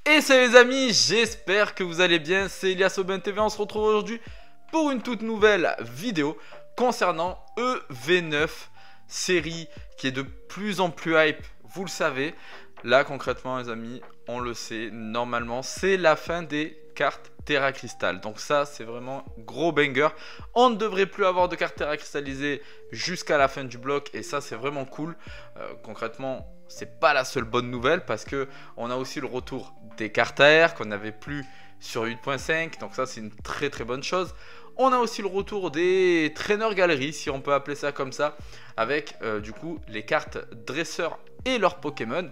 Et salut les amis, j'espère que vous allez bien, c'est Elias Aubin TV, on se retrouve aujourd'hui pour une toute nouvelle vidéo concernant EV9, série qui est de plus en plus hype, vous le savez. Là concrètement les amis, on le sait, normalement c'est la fin des cartes Terra Crystal. Donc ça c'est vraiment gros banger. On ne devrait plus avoir de cartes Terra cristallisées jusqu'à la fin du bloc et ça c'est vraiment cool. Concrètement c'est pas la seule bonne nouvelle parce que on a aussi le retour des cartes AR qu'on n'avait plus sur 8.5. Donc ça c'est une très très bonne chose. On a aussi le retour des traîneurs galeries, si on peut appeler ça comme ça, avec du coup les cartes dresseurs et leurs Pokémon.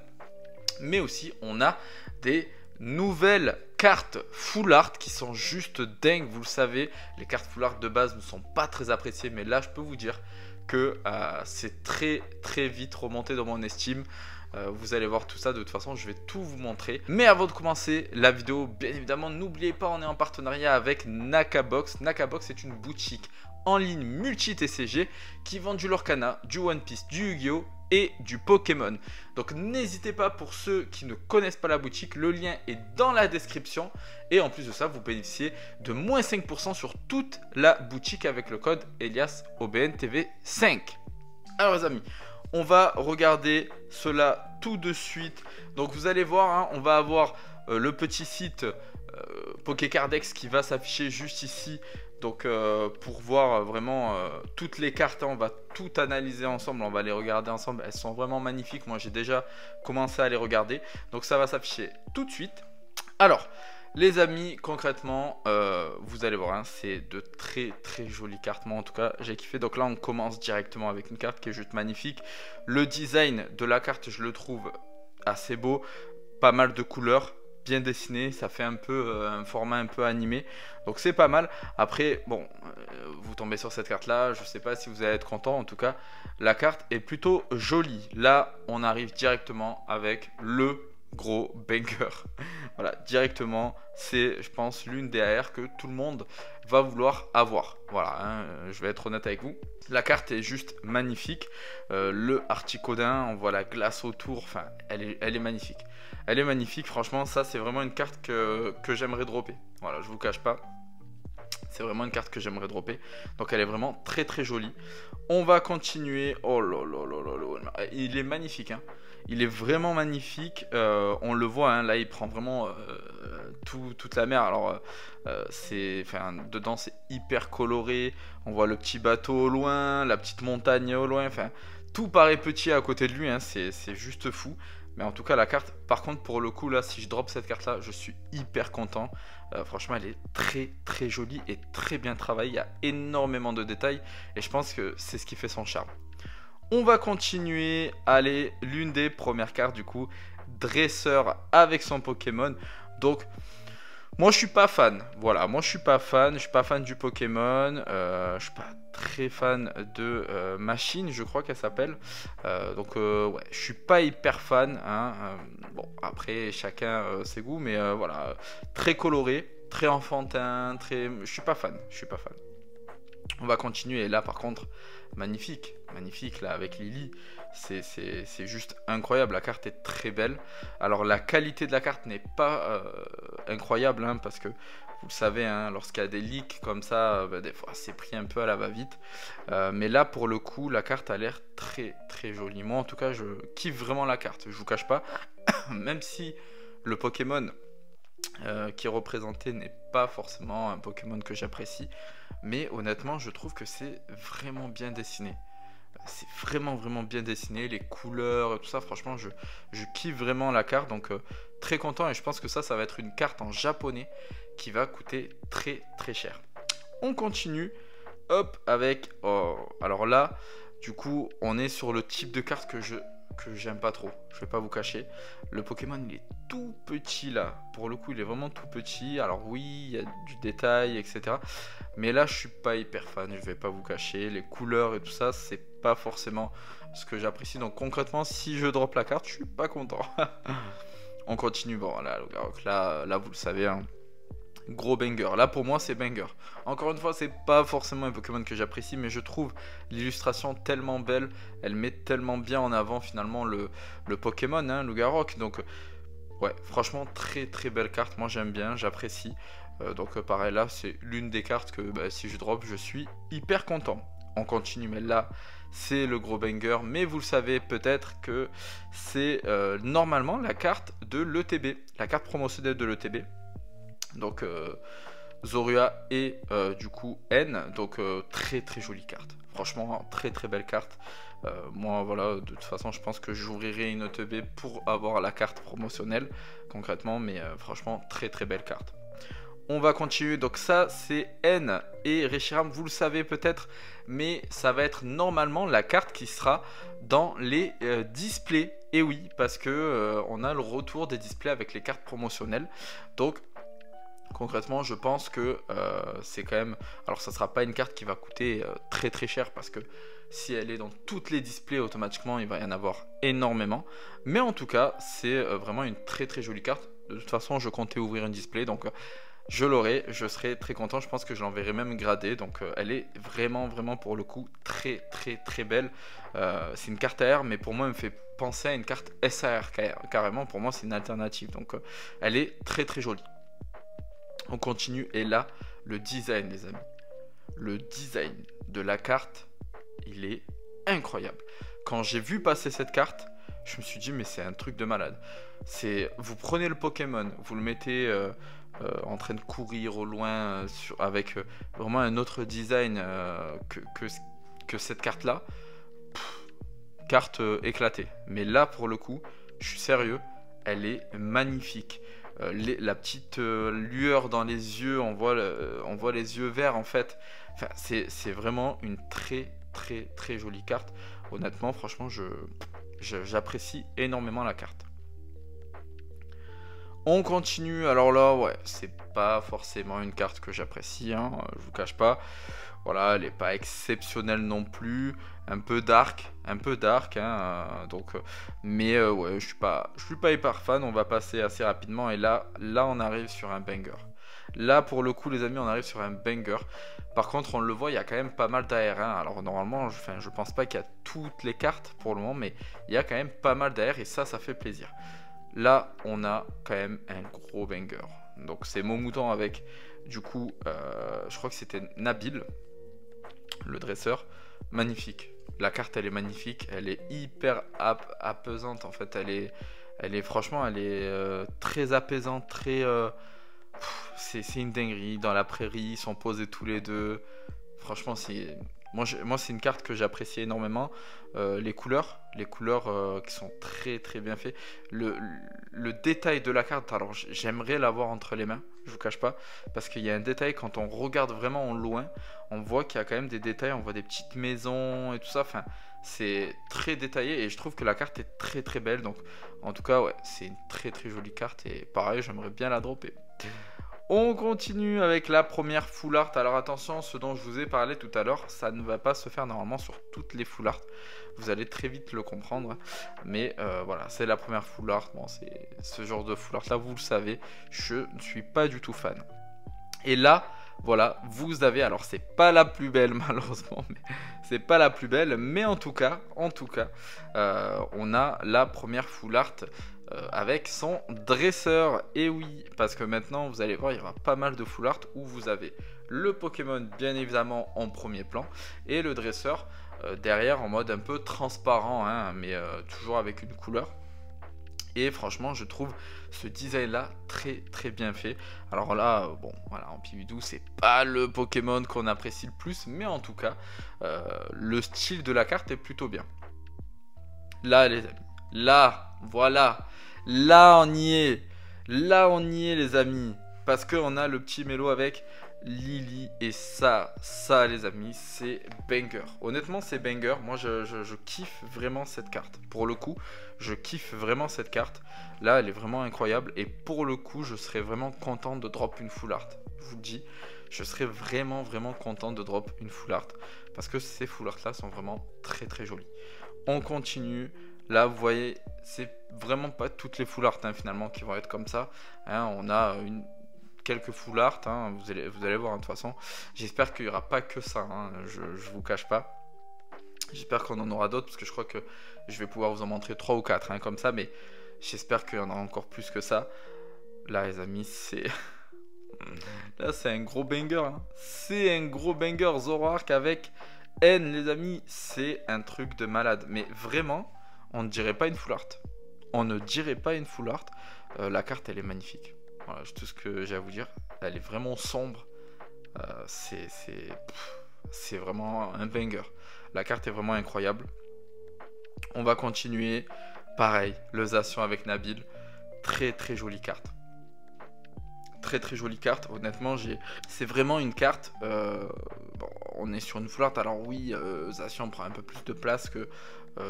Mais aussi on a des nouvelles cartes full art qui sont juste dingues. Vous le savez, les cartes full art de base ne sont pas très appréciées, mais là je peux vous dire que c'est très très vite remonté dans mon estime. Vous allez voir tout ça, de toute façon je vais tout vous montrer. Mais avant de commencer la vidéo, bien évidemment n'oubliez pas, on est en partenariat avec Nakabox. Nakabox est une boutique en ligne multi-TCG qui vend du Lorcana, du One Piece, du Yu-Gi-Oh! Et du Pokémon. Donc n'hésitez pas, pour ceux qui ne connaissent pas la boutique, le lien est dans la description. Et en plus de ça, vous bénéficiez de moins 5% sur toute la boutique avec le code EliasAubinTV5. Alors les amis, on va regarder cela tout de suite. Donc vous allez voir, hein, on va avoir le petit site Pokécardex qui va s'afficher juste ici. Donc pour voir vraiment toutes les cartes, hein, on va tout analyser ensemble, on va les regarder ensemble. Elles sont vraiment magnifiques, moi j'ai déjà commencé à les regarder. Donc ça va s'afficher tout de suite. Alors les amis, concrètement vous allez voir, hein, c'est de très très jolies cartes. Moi en tout cas j'ai kiffé. Donc là on commence directement avec une carte qui est juste magnifique. Le design de la carte je le trouve assez beau, pas mal de couleurs, bien dessiné, ça fait un peu un format un peu animé, donc c'est pas mal. Après bon, vous tombez sur cette carte là, je sais pas si vous allez être content. En tout cas la carte est plutôt jolie. Là on arrive directement avec le gros banger. Voilà, directement c'est, je pense, l'une des AR que tout le monde va vouloir avoir. Voilà, hein, je vais être honnête avec vous, la carte est juste magnifique. Le Articodin, on voit la glace autour, enfin elle est magnifique. Elle est magnifique, franchement, ça c'est vraiment une carte que j'aimerais dropper. Voilà, je vous cache pas. C'est vraiment une carte que j'aimerais dropper. Donc elle est vraiment très très jolie. On va continuer. Oh là là là là là. Il est magnifique, hein. Il est vraiment magnifique. On le voit, hein, là il prend vraiment toute la mer. Alors dedans c'est hyper coloré. On voit le petit bateau au loin, la petite montagne au loin. Enfin, tout paraît petit à côté de lui, hein. C'est juste fou. Mais en tout cas la carte, par contre pour le coup là, si je drop cette carte là, je suis hyper content. Franchement elle est très très jolie et très bien travaillée. Il y a énormément de détails et je pense que c'est ce qui fait son charme. On va continuer. Allez, l'une des premières cartes du coup, dresseur avec son Pokémon. Donc moi je suis pas fan, voilà, moi je suis pas fan du Pokémon, je suis pas très fan de Machine, je crois qu'elle s'appelle, donc ouais, je suis pas hyper fan, hein, bon après chacun ses goûts, mais voilà, très coloré, très enfantin, je suis pas fan. On va continuer, et là par contre, magnifique là avec Lily, c'est juste incroyable, la carte est très belle. Alors la qualité de la carte n'est pas incroyable, hein, parce que vous le savez, hein, lorsqu'il y a des leaks comme ça, des fois c'est pris un peu à la va-vite. Mais là pour le coup, la carte a l'air très très jolie. Moi en tout cas je kiffe vraiment la carte, je vous cache pas. Même si le Pokémon qui est représenté n'est pas forcément un Pokémon que j'apprécie, mais honnêtement je trouve que c'est vraiment bien dessiné. C'est vraiment bien dessiné, les couleurs et tout ça, franchement je kiffe vraiment la carte. Donc très content, et je pense que ça va être une carte en japonais qui va coûter très très cher. On continue, hop, avec, oh, alors là du coup on est sur le type de carte que j'aime pas trop, je vais pas vous cacher. Le Pokémon il est tout petit là, pour le coup il est vraiment tout petit. Alors oui, il y a du détail etc, mais là je suis pas hyper fan, je vais pas vous cacher. Les couleurs et tout ça, c'est pas forcément ce que j'apprécie. Donc concrètement si je drop la carte, je suis pas content. On continue. Bon là, là vous le savez, hein, gros banger. Là pour moi c'est banger. Encore une fois c'est pas forcément un Pokémon que j'apprécie, mais je trouve l'illustration tellement belle, elle met tellement bien en avant finalement le Pokémon, hein, Lugarok. Donc Ouais, franchement, très très belle carte. Moi, j'aime bien, j'apprécie. Donc, pareil, là, c'est l'une des cartes que bah, si je drop, je suis hyper content. On continue, mais là, c'est le gros banger. Mais vous le savez peut-être que c'est normalement la carte de l'ETB, la carte promotionnelle de l'ETB. Donc, Zorua et du coup N. Donc, très très jolie carte. Franchement, très très belle carte. Moi, voilà, de toute façon, je pense que j'ouvrirai une ETB pour avoir la carte promotionnelle, concrètement, mais franchement, très très belle carte. On va continuer, donc ça, c'est N et Reshiram, vous le savez peut-être, mais ça va être normalement la carte qui sera dans les displays. Et oui, parce que on a le retour des displays avec les cartes promotionnelles, donc concrètement, je pense que c'est quand même... Alors, ça sera pas une carte qui va coûter très très cher parce que si elle est dans toutes les displays, automatiquement, il va y en avoir énormément. Mais en tout cas, c'est vraiment une très très jolie carte. De toute façon, je comptais ouvrir un display, donc je l'aurai. Je serai très content. Je pense que je l'enverrai même gradée. Donc, elle est vraiment vraiment pour le coup très très très belle. C'est une carte AR, mais pour moi, elle me fait penser à une carte SAR carrément. Pour moi, c'est une alternative. Donc, elle est très très jolie. On continue et là, le design les amis. Le design de la carte, il est incroyable. Quand j'ai vu passer cette carte, je me suis dit mais c'est un truc de malade. Vous prenez le Pokémon, vous le mettez en train de courir au loin avec vraiment un autre design que cette carte là. Carte éclatée. Mais là pour le coup, je suis sérieux, elle est magnifique. La petite lueur dans les yeux, on voit les yeux verts en fait. Enfin, c'est vraiment une très très très jolie carte. Honnêtement, franchement, j'apprécie énormément la carte. On continue, alors là, ouais, c'est pas forcément une carte que j'apprécie, hein, je vous cache pas. Voilà, elle n'est pas exceptionnelle non plus, un peu dark, hein, donc, mais ouais, je suis pas hyper fan. On va passer assez rapidement et là, on arrive sur un banger. Là, pour le coup, les amis, on arrive sur un banger. Par contre, on le voit, il y a quand même pas mal d'AR. Hein. Alors normalement, je pense pas qu'il y a toutes les cartes pour le moment, mais il y a quand même pas mal d'AR et ça fait plaisir. Là, on a quand même un gros banger. Donc c'est Momoutan avec, du coup, je crois que c'était Nabil, le dresseur. Magnifique. La carte, elle est magnifique. Elle est hyper apaisante, en fait. Franchement, elle est très apaisante, très... c'est une dinguerie. Dans la prairie, ils sont posés tous les deux. Franchement, moi c'est une carte que j'apprécie énormément. Les couleurs qui sont très très bien faites. Le détail de la carte, alors j'aimerais l'avoir entre les mains, je vous cache pas, parce qu'il y a un détail quand on regarde vraiment en loin, on voit qu'il y a quand même des détails, on voit des petites maisons et tout ça. Enfin, c'est très détaillé et je trouve que la carte est très très belle. Donc en tout cas, ouais, c'est une très très jolie carte et pareil, j'aimerais bien la dropper. On continue avec la première full art. Alors attention, ce dont je vous ai parlé tout à l'heure, ça ne va pas se faire normalement sur toutes les full art. Vous allez très vite le comprendre. Mais voilà, c'est la première full art. Bon, c'est ce genre de full art là, vous le savez, je ne suis pas du tout fan. Et là, voilà, vous avez, alors c'est pas la plus belle malheureusement, mais c'est pas la plus belle, mais en tout cas, on a la première full art avec son dresseur. Et oui, parce que maintenant vous allez voir, il y aura pas mal de full art où vous avez le Pokémon bien évidemment en premier plan et le dresseur derrière en mode un peu transparent, hein, mais toujours avec une couleur. Et franchement, je trouve ce design là très très bien fait. Alors là, bon, voilà, en Pibidou, c'est pas le Pokémon qu'on apprécie le plus, mais en tout cas, le style de la carte est plutôt bien. Là, les amis, là, voilà, là on y est, les amis, parce qu'on a le petit mélo avec Lily et ça les amis, c'est banger. Honnêtement, c'est banger. Moi, je kiffe vraiment cette carte. Pour le coup, je kiffe vraiment cette carte. Là, elle est vraiment incroyable. Et pour le coup, je serais vraiment content de drop une full art. Je vous le dis, je serais vraiment content de drop une full art. Parce que ces full art là sont vraiment très très jolies. On continue. Là, vous voyez, c'est vraiment pas toutes les full art hein, finalement qui vont être comme ça. Hein, on a quelques full art, hein, vous allez voir hein, de toute façon. J'espère qu'il n'y aura pas que ça, hein, je vous cache pas. J'espère qu'on en aura d'autres parce que je crois que je vais pouvoir vous en montrer 3 ou 4 hein, comme ça, mais J'espère qu'il y en aura encore plus que ça. Là, les amis, c'est... Là, c'est un gros banger. Hein. C'est un gros banger. Zoroark avec N, les amis. C'est un truc de malade. Mais vraiment, on ne dirait pas une full art. On ne dirait pas une full art. La carte, elle est magnifique. Voilà, c'est tout ce que j'ai à vous dire. Elle est vraiment sombre. C'est vraiment un banger. La carte est vraiment incroyable. On va continuer. Pareil, le Zacian avec Nabil. Très très jolie carte. Très très jolie carte. Honnêtement, c'est vraiment une carte. Bon, on est sur une full art. Alors oui, Zacian prend un peu plus de place que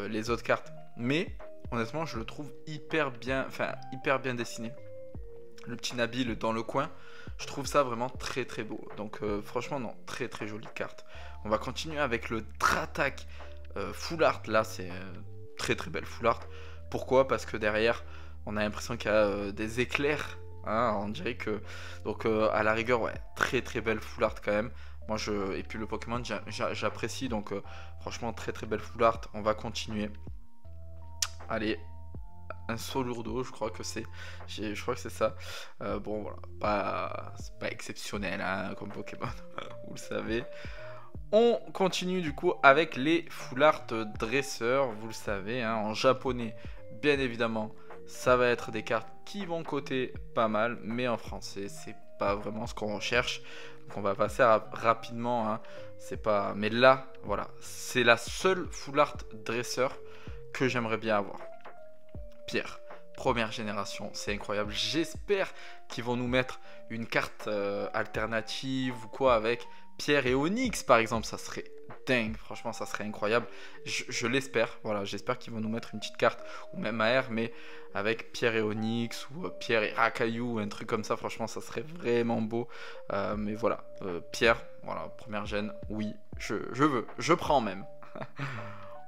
les autres cartes. Mais honnêtement, je le trouve hyper bien dessiné. Le petit Nabil dans le coin. Je trouve ça vraiment très très beau. Donc franchement, non, très très jolie carte. On va continuer avec le Tratak full art. Là, c'est très très belle full art. Pourquoi? Parce que derrière, on a l'impression qu'il y a des éclairs. Hein, on dirait que... Donc à la rigueur, ouais, très très belle full art quand même. Moi, et puis le Pokémon, j'apprécie. Donc franchement, très très belle full art. On va continuer. Allez, un Solourdo, je crois que c'est. Je crois que c'est ça. Bon, voilà, c'est pas exceptionnel hein, comme Pokémon, vous le savez. On continue du coup avec les full art dresseurs, vous le savez, hein, en japonais, bien évidemment. Ça va être des cartes qui vont coter pas mal, mais en français, c'est pas vraiment ce qu'on recherche. Donc on va passer rapidement. Hein. C'est pas. Mais là, voilà, c'est la seule full art dresseur que j'aimerais bien avoir. Pierre, première génération, c'est incroyable. J'espère qu'ils vont nous mettre une carte alternative ou quoi avec Pierre et Onyx par exemple. Ça serait dingue, franchement, ça serait incroyable. Je l'espère, voilà, j'espère qu'ils vont nous mettre une petite carte ou même AR, mais avec Pierre et Onyx ou Pierre et Rakayu, un truc comme ça. Franchement, ça serait vraiment beau. Mais voilà, Pierre, voilà, première gène, oui, je veux, je prends même.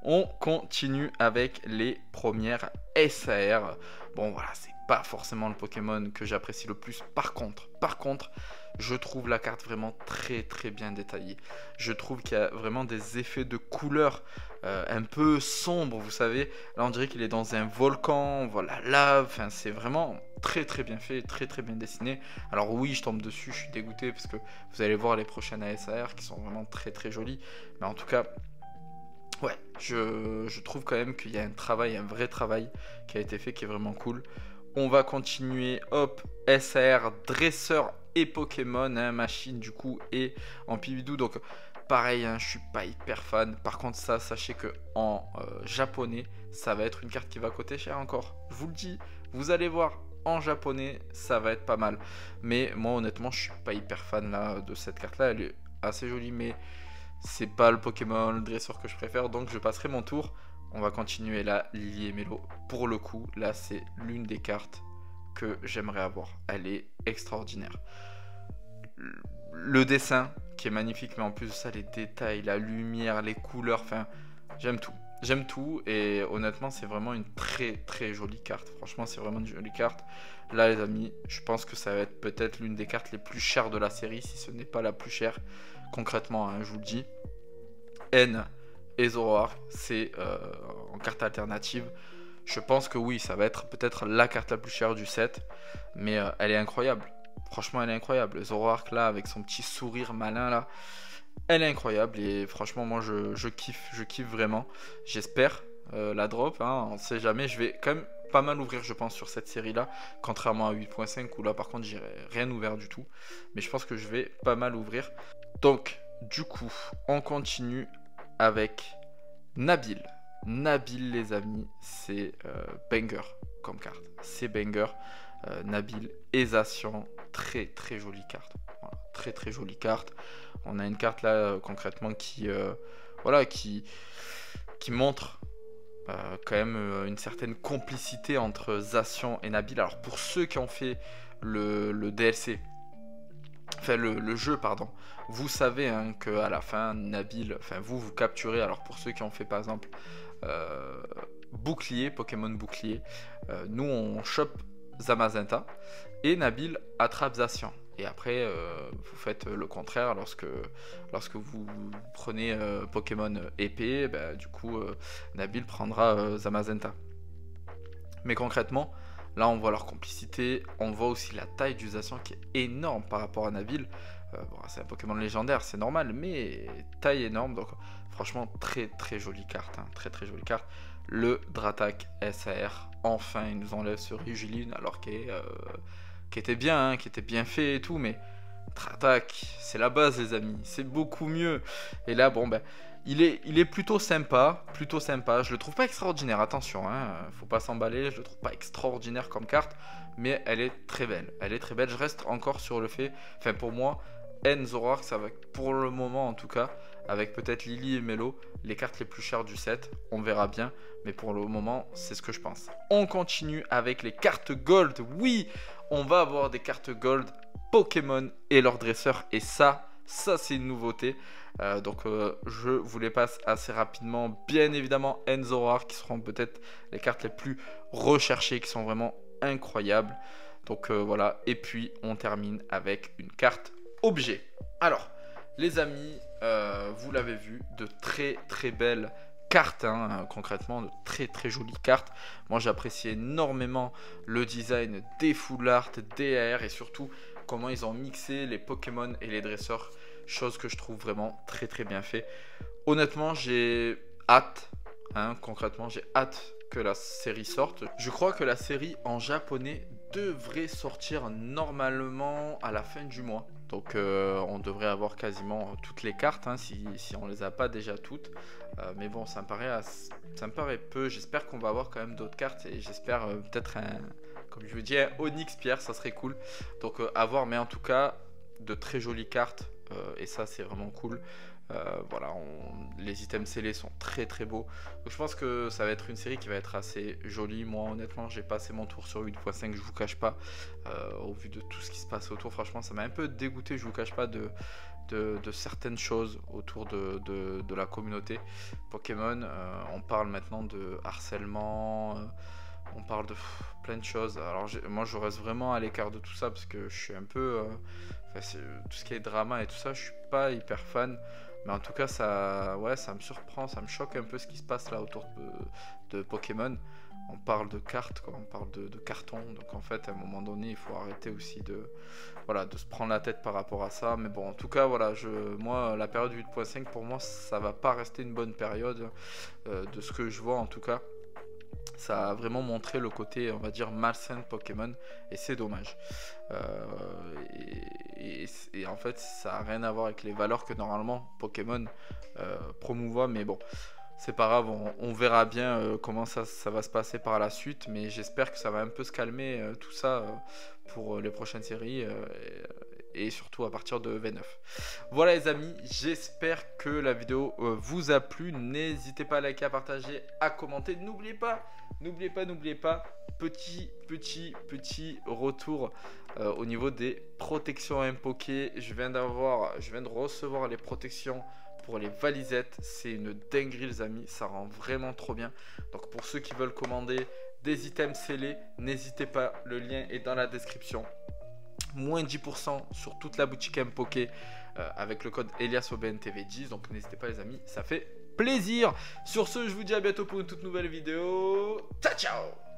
On continue avec les premières SAR. Bon voilà, c'est pas forcément le Pokémon que j'apprécie le plus. Par contre, je trouve la carte vraiment très très bien détaillée. Je trouve qu'il y a vraiment des effets de couleurs un peu sombres, vous savez. Là on dirait qu'il est dans un volcan, voilà, lave. Enfin, c'est vraiment très très bien fait, très très bien dessiné. Alors oui, je tombe dessus, je suis dégoûté parce que vous allez voir les prochaines ASAR qui sont vraiment très très jolies. Mais en tout cas... Ouais, je trouve quand même qu'il y a un vrai travail qui a été fait qui est vraiment cool. On va continuer, hop, SAR, dresseur et Pokémon, hein, machine du coup, et en Pibidou. Donc pareil, hein, je suis pas hyper fan. Par contre ça, sachez que en japonais, ça va être une carte qui va coûter cher encore. Je vous le dis, vous allez voir, en japonais, ça va être pas mal. Mais moi honnêtement, je suis pas hyper fan là, de cette carte là, elle est assez jolie, mais... c'est pas le Pokémon, le dresseur que je préfère, donc je passerai mon tour. On va continuer là, Lily et Mélo. Pour le coup, là c'est l'une des cartes que j'aimerais avoir. Elle est extraordinaire. Le dessin qui est magnifique, mais en plus de ça, les détails, la lumière, les couleurs, enfin, j'aime tout. J'aime tout et honnêtement, c'est vraiment une très très jolie carte. Franchement, c'est vraiment une jolie carte. Là, les amis, je pense que ça va être peut-être l'une des cartes les plus chères de la série, si ce n'est pas la plus chère. Concrètement, hein, je vous le dis. N et Zoroark, c'est en carte alternative. Je pense que oui, ça va être peut-être la carte la plus chère du set. Mais elle est incroyable. Franchement, elle est incroyable. Zoroark là, avec son petit sourire malin là. Elle est incroyable et franchement, moi je kiffe vraiment. J'espère la drop, hein, on sait jamais. Je vais quand même pas mal ouvrir, je pense, sur cette série là. Contrairement à 8.5 où là, par contre, j'ai rien ouvert du tout. Mais je pense que je vais pas mal ouvrir. Donc, du coup, on continue avec Nabil. Nabil, les amis, c'est banger comme carte. C'est banger. Nabil et Zacian, très très jolie carte. Voilà, très très jolie carte. On a une carte là concrètement qui, voilà, qui montre quand même une certaine complicité entre Zacian et Nabil. Alors pour ceux qui ont fait le DLC, enfin le jeu pardon, vous savez hein, que à la fin Nabil, enfin vous capturez. Alors pour ceux qui ont fait par exemple bouclier, Pokémon bouclier, nous on chope Zamazenta et Nabil attrape Zacian. Et après, vous faites le contraire lorsque vous prenez Pokémon épée, bah, du coup, Nabil prendra Zamazenta. Mais concrètement, là on voit leur complicité, on voit aussi la taille d'Usation qui est énorme par rapport à Nabil. Bon, c'est un Pokémon légendaire, c'est normal, mais taille énorme, donc franchement très très jolie carte, hein, très très jolie carte. Le Dratak SAR, enfin il nous enlève ce Rigiline alors qui était bien, hein, qui était bien fait et tout, mais Dratak, c'est la base les amis, c'est beaucoup mieux. Et là bon ben, il est plutôt sympa, je le trouve pas extraordinaire, attention, hein, faut pas s'emballer, je le trouve pas extraordinaire comme carte, mais elle est très belle, je reste encore sur le fait, enfin pour moi, Zoroark, ça va pour le moment en tout cas, avec peut-être Lily et Melo, les cartes les plus chères du set, on verra bien, mais pour le moment, c'est ce que je pense. On continue avec les cartes Gold, oui, on va avoir des cartes Gold, Pokémon et leurs dresseurs, et ça c'est une nouveauté. Donc je vous les passe assez rapidement. Bien évidemment Zoroark qui seront peut-être les cartes les plus recherchées, qui sont vraiment incroyables. Donc voilà, et puis on termine avec une carte objet. Alors les amis, vous l'avez vu, de très très belles cartes, hein, concrètement de très très jolies cartes. Moi j'apprécie énormément le design des full art, des AR et surtout comment ils ont mixé les Pokémon et les dresseurs, chose que je trouve vraiment très très bien fait. Honnêtement j'ai hâte, hein, concrètement j'ai hâte que la série sorte. Je crois que la série en japonais devrait sortir normalement à la fin du mois. Donc on devrait avoir quasiment toutes les cartes, hein, si on les a pas déjà toutes. Mais bon, ça me paraît peu. J'espère qu'on va avoir quand même d'autres cartes. Et j'espère peut-être comme je vous dis, un Onyx Pierre, ça serait cool. Donc à voir, mais en tout cas, de très jolies cartes. Et ça, c'est vraiment cool. Voilà, les items scellés sont très très beaux. Donc je pense que ça va être une série qui va être assez jolie. Moi honnêtement j'ai passé mon tour sur 8.5, je vous cache pas, au vu de tout ce qui se passe autour, franchement ça m'a un peu dégoûté, je vous cache pas, de certaines choses autour de la communauté Pokémon. On parle maintenant de harcèlement, on parle de plein de choses. Alors moi je reste vraiment à l'écart de tout ça parce que je suis un peu tout ce qui est drama et tout ça, je suis pas hyper fan. Mais en tout cas, ça me surprend, ça me choque un peu ce qui se passe là autour de Pokémon. On parle de cartes, quoi, on parle de cartons. Donc en fait, à un moment donné, il faut arrêter aussi de se prendre la tête par rapport à ça. Mais bon, en tout cas, voilà, moi, la période 8.5, pour moi, ça va pas rester une bonne période. De ce que je vois, en tout cas. Ça a vraiment montré le côté, on va dire, malsain de Pokémon, et c'est dommage. Et en fait, ça n'a rien à voir avec les valeurs que normalement Pokémon promouvoit, mais bon, c'est pas grave, on verra bien comment ça va se passer par la suite, mais j'espère que ça va un peu se calmer tout ça pour les prochaines séries. Et surtout à partir de V9. Voilà les amis, j'espère que la vidéo vous a plu. N'hésitez pas à liker, à partager, à commenter. N'oubliez pas, petit retour au niveau des protections Impoké. Je viens de recevoir les protections pour les valisettes. C'est une dinguerie les amis, ça rend vraiment trop bien. Donc pour ceux qui veulent commander des items scellés, n'hésitez pas, le lien est dans la description. Moins 10% sur toute la boutique Impoké avec le code EliasOBNTV10. Donc n'hésitez pas les amis, ça fait plaisir. Sur ce, je vous dis à bientôt pour une toute nouvelle vidéo. Ciao ciao.